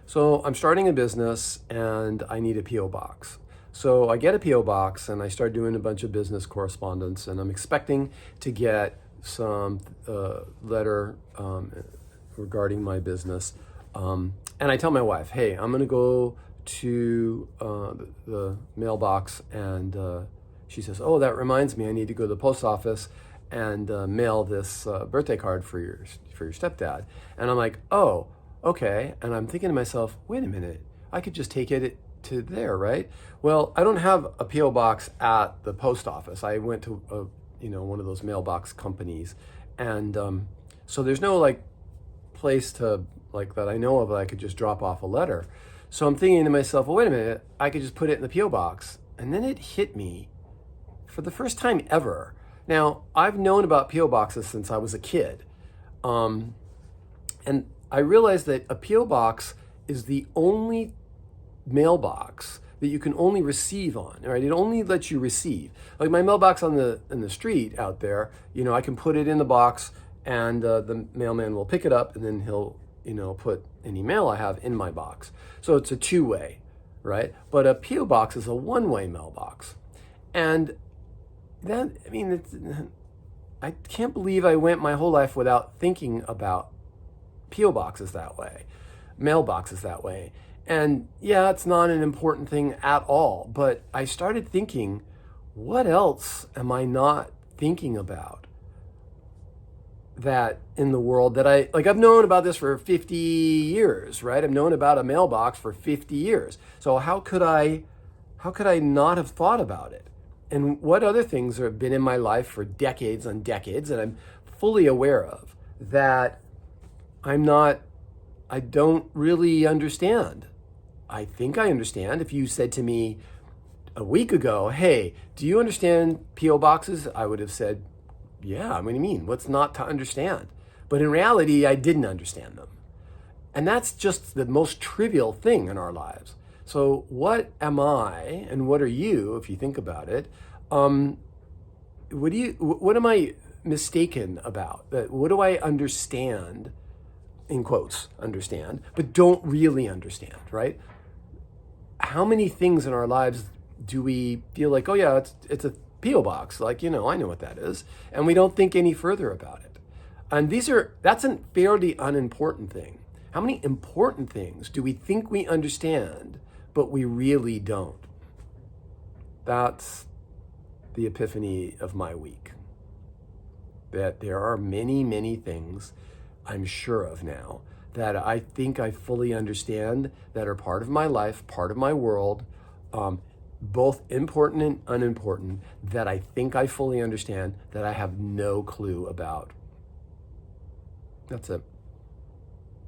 So I'm starting a business and I need a P.O. box. So I get a P.O. box and I start doing a bunch of business correspondence, and I'm expecting to get some letter regarding my business. And I tell my wife, hey, I'm going to go to the mailbox, and she says, oh, that reminds me, I need to go to the post office and mail this birthday card for your stepdad. And I'm like, oh, okay. And I'm thinking to myself, wait a minute, I could just take it to there, right? Well, I don't have a P.O. box at the post office. I went to one of those mailbox companies, and so there's no like place to like that I know of that I could just drop off a letter. So I'm thinking to myself, well, wait a minute, I could just put it in the P.O. box. And then it hit me for the first time ever. Now, I've known about P.O. boxes since I was a kid. And I realized that a P.O. box is the only mailbox that you can only receive on, right? It only lets you receive. Like my mailbox in the street out there, I can put it in the box, and the mailman will pick it up, and then he'll, put any mail I have in my box. So it's a two-way, right? But a P.O. box is a one-way mailbox. And that, I can't believe I went my whole life without thinking about P.O. boxes that way, mailboxes that way. And yeah, it's not an important thing at all, but I started thinking, what else am I not thinking about that in the world that I've known about this for 50 years, right? I've known about a mailbox for 50 years. So how could I not have thought about it? And what other things have been in my life for decades and decades that I'm fully aware of that I don't really understand? I think I understand. If you said to me a week ago, hey, do you understand P.O. boxes? I would have said, yeah, what do you mean? What's not to understand? But in reality, I didn't understand them. And that's just the most trivial thing in our lives. So what am I and what are you, if you think about it? What am I mistaken about? What do I understand, in quotes, understand, but don't really understand, right? How many things in our lives do we feel like, oh yeah, it's a P.O. box, like, I know what that is, and we don't think any further about it. And that's a fairly unimportant thing. How many important things do we think we understand, but we really don't? That's the epiphany of my week. That there are many, many things I'm sure of now that I think I fully understand, that are part of my life, part of my world, both important and unimportant, that I think I fully understand, that I have no clue about. That's it.